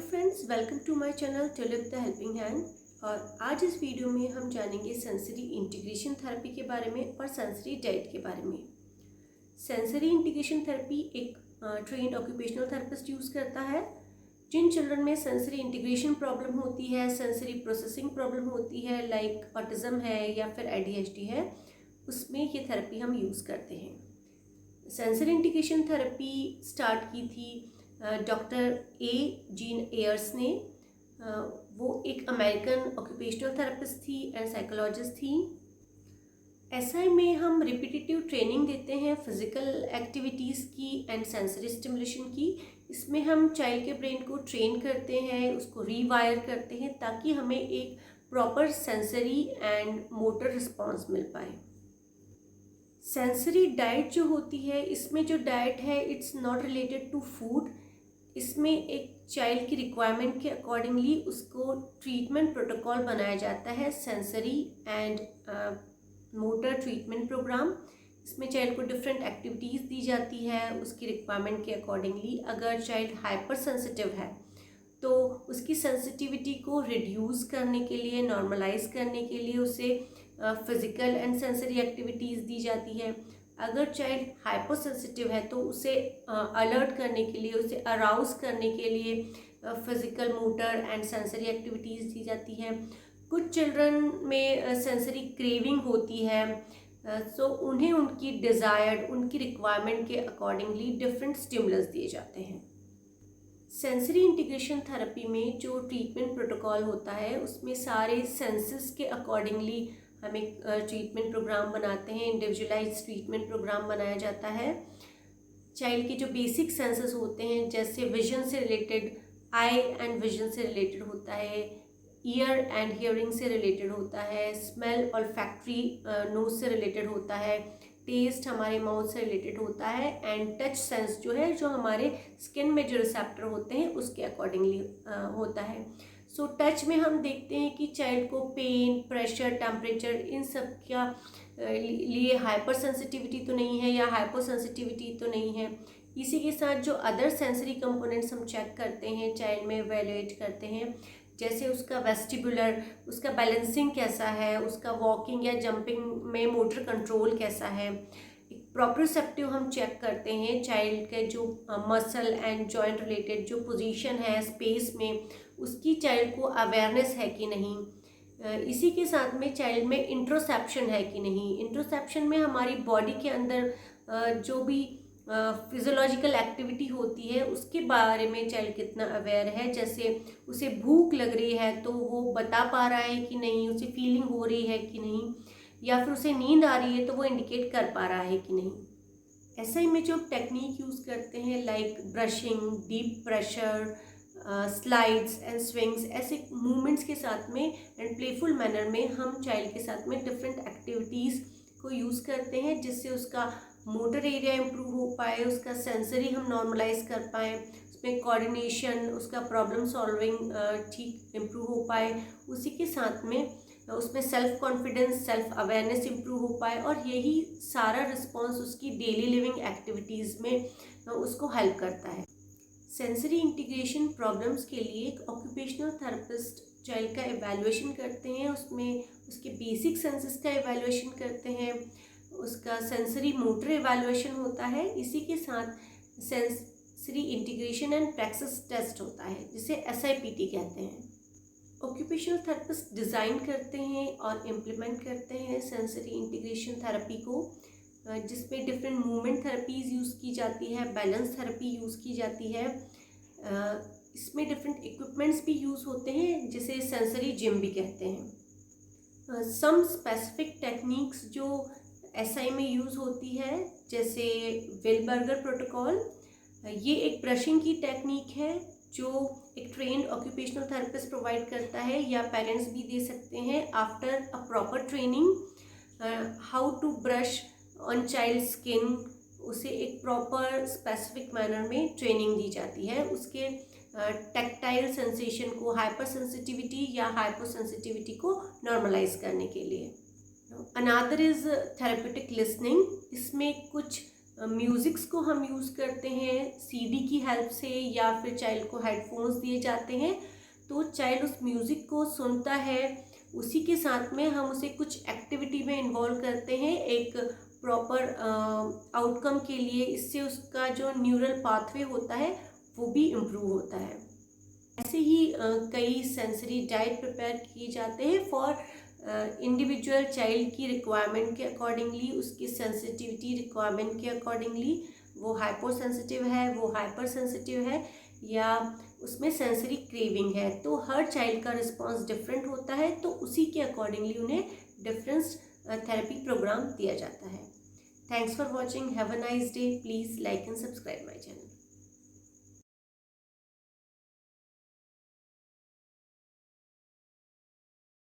Friends, welcome to my channel tulip the helping hand. और आज इस वीडियो में हम जानेंगे सेंसरी इंटीग्रेशन थेरेपी के बारे में और सेंसरी डाइट के बारे में। सेंसरी इंटीग्रेशन थेरेपी एक ट्रेन्ड ऑक्यूपेशनल थेरेपिस्ट यूज़ करता है। जिन चिल्ड्रन में सेंसरी इंटीग्रेशन प्रॉब्लम होती है, सेंसरी प्रोसेसिंग प्रॉब्लम होती है, लाइक ऑटिज्म है या फिर ADHD है, उसमें ये थेरेपी हम यूज़ करते हैं। सेंसरी इंटीग्रेशन थेरेपी स्टार्ट की थी डॉक्टर जीन एयर्स ने। वो एक अमेरिकन ऑक्यूपेशनल थेरेपिस्ट थी एंड साइकोलॉजिस्ट थी। एसआई में हम रिपीटेटिव ट्रेनिंग देते हैं फिजिकल एक्टिविटीज़ की एंड सेंसरी स्टिमुलेशन की। इसमें हम चाइल्ड के ब्रेन को ट्रेन करते हैं, उसको रीवायर करते हैं ताकि हमें एक proper sensory and motor response मिल पाए। सेंसरी डाइट जो होती है, इसमें जो डाइट है it's not related to food. इसमें एक चाइल्ड की रिक्वायरमेंट के अकॉर्डिंगली उसको ट्रीटमेंट प्रोटोकॉल बनाया जाता है, sensory and motor treatment program. इसमें चाइल्ड को डिफरेंट एक्टिविटीज़ दी जाती है उसकी रिक्वायरमेंट के अकॉर्डिंगली। अगर चाइल्ड हाइपर सेंसिटिव है तो उसकी सेंसिटिविटी को रिड्यूस करने के लिए, नॉर्मलाइज करने के लिए उसे फिज़िकल एंड सेंसरी एक्टिविटीज़ दी जाती है। अगर चाइल्ड हाइपर सेंसिटिव है तो उसे अलर्ट करने के लिए, उसे अराउज करने के लिए physical, motor and sensory activities दी जाती है। कुछ चिल्ड्रन में सेंसरी क्रेविंग होती है, सो उन्हें उनकी डिज़ायर्ड, उनकी रिक्वायरमेंट के अकॉर्डिंगली डिफरेंट स्टिमुलस दिए जाते हैं। सेंसरी इंटीग्रेशन थेरेपी में जो ट्रीटमेंट प्रोटोकॉल होता है उसमें सारे सेंसेस के अकॉर्डिंगली हम एक ट्रीटमेंट प्रोग्राम बनाते हैं, इंडिविजुअलाइज ट्रीटमेंट प्रोग्राम बनाया जाता है। चाइल्ड के जो बेसिक सेंसेस होते हैं, जैसे विजन से रिलेटेड, आई एंड विजन से रिलेटेड होता है, ईयर एंड हियरिंग से रिलेटेड होता है, स्मेल और फैक्ट्री नोज से रिलेटेड होता है, टेस्ट हमारे माउथ से रिलेटेड होता है, एंड टच सेंस जो है, जो हमारे स्किन में जो रिसेप्टर होते हैं उसके अकॉर्डिंगली होता है। सो टच में हम देखते हैं कि चाइल्ड को पेन, प्रेशर, टेम्परेचर, इन सब का लिए हाइपर सेंसिटिविटी तो नहीं है या हाइपर सेंसिटिविटी तो नहीं है। इसी के साथ जो अदर सेंसरी कंपोनेंट्स हम चेक करते हैं, चाइल्ड में इवैल्यूएट करते हैं, जैसे उसका वेस्टिबुलर, उसका बैलेंसिंग कैसा है, उसका वॉकिंग या जंपिंग में मोटर कंट्रोल कैसा है। प्रोप्रोसेप्टिव हम चेक करते हैं चाइल्ड के जो मसल एंड जॉइंट रिलेटेड जो पोजीशन है स्पेस में, उसकी चाइल्ड को अवेयरनेस है कि नहीं। इसी के साथ में चाइल्ड में इंट्रोसेप्शन है कि नहीं। इंट्रोसेप्शन में हमारी बॉडी के अंदर जो भी फिजियोलॉजिकल एक्टिविटी होती है उसके बारे में चाइल्ड कितना अवेयर है। जैसे उसे भूख लग रही है तो वो बता पा रहा है कि नहीं, उसे फीलिंग हो रही है कि नहीं, या फिर उसे नींद आ रही है तो वो इंडिकेट कर पा रहा है कि नहीं। ऐसा ही में जो टेक्निक यूज़ करते हैं, like brushing, deep pressure, slides and swings, ऐसे मूवमेंट्स के साथ में एंड प्लेफुल मैनर में हम चाइल्ड के साथ में डिफरेंट एक्टिविटीज़ को यूज़ करते हैं जिससे उसका मोटर एरिया इम्प्रूव हो पाए, उसका सेंसरी हम नॉर्मलाइज कर पाएँ, उसमें कोऑर्डिनेशन, उसका प्रॉब्लम सॉल्विंग ठीक इम्प्रूव हो पाए। उसी के साथ में उसमें self confidence, self awareness improve हो पाए, और यही सारा रिस्पॉन्स उसकी डेली लिविंग एक्टिविटीज़ में उसको हेल्प करता है। सेंसरी इंटीग्रेशन प्रॉब्लम्स के लिए एक ऑक्यूपेशनल थेरेपिस्ट चाइल्ड का एवेल्युएशन करते हैं। उसमें उसके बेसिक सेंसेस का एवेल्युएशन करते हैं, उसका सेंसरी मोटर एवेल्युएशन होता है। इसी के साथ sensory integration and practice test होता है जिसे SIPT कहते हैं। ऑक्यूपेशनल थेरेपिस्ट डिज़ाइन करते हैं और इम्प्लीमेंट करते हैं सेंसरी इंटीग्रेशन थेरेपी को, जिसमें डिफरेंट मूवमेंट थेरेपीज़ यूज़ की जाती है, बैलेंस थेरेपी यूज़ की जाती है। इसमें डिफरेंट इक्विपमेंट्स भी यूज़ होते हैं जिसे सेंसरी जिम भी कहते हैं। सम स्पेसिफिक टेक्निक्स जो SI में यूज़ होती है, जैसे वेलबर्गर प्रोटोकॉल, ये एक ब्रशिंग की टेक्निक है जो एक ट्रेन्ड ऑक्यूपेशनल थेरेपिस्ट प्रोवाइड करता है, या पेरेंट्स भी दे सकते हैं after a proper training how to brush on child skin. उसे एक प्रॉपर स्पेसिफिक मैनर में ट्रेनिंग दी जाती है, उसके टैक्टाइल सेंसेशन को, हाइपर सेंसिटिविटी या हाइपर सेंसिटिविटी को नॉर्मलाइज करने के लिए। Another is therapeutic listening. इसमें कुछ म्यूज़िक्स को हम यूज़ करते हैं सीडी की हेल्प से, या फिर चाइल्ड को हेडफोन्स दिए जाते हैं, तो चाइल्ड उस म्यूज़िक को सुनता है। उसी के साथ में हम उसे कुछ एक्टिविटी में इन्वॉल्व करते हैं एक प्रॉपर आउटकम के लिए। इससे उसका जो न्यूरल पाथवे होता है वो भी इम्प्रूव होता है। ऐसे ही कई सेंसरी डाइट प्रिपेयर किए जाते हैं फॉर इंडिविजुअल चाइल्ड की रिक्वायरमेंट के अकॉर्डिंगली, उसकी सेंसिटिविटी रिक्वायरमेंट के अकॉर्डिंगली, वो हाइपर सेंसिटिव है, वो हाइपर सेंसिटिव है, या उसमें सेंसरी क्रेविंग है। तो हर चाइल्ड का रिस्पॉन्स डिफरेंट होता है, तो उसी के अकॉर्डिंगली उन्हें डिफरेंस थेरेपी प्रोग्राम दिया जाता है। Thanks for watching, have a nice day, please like and subscribe my channel.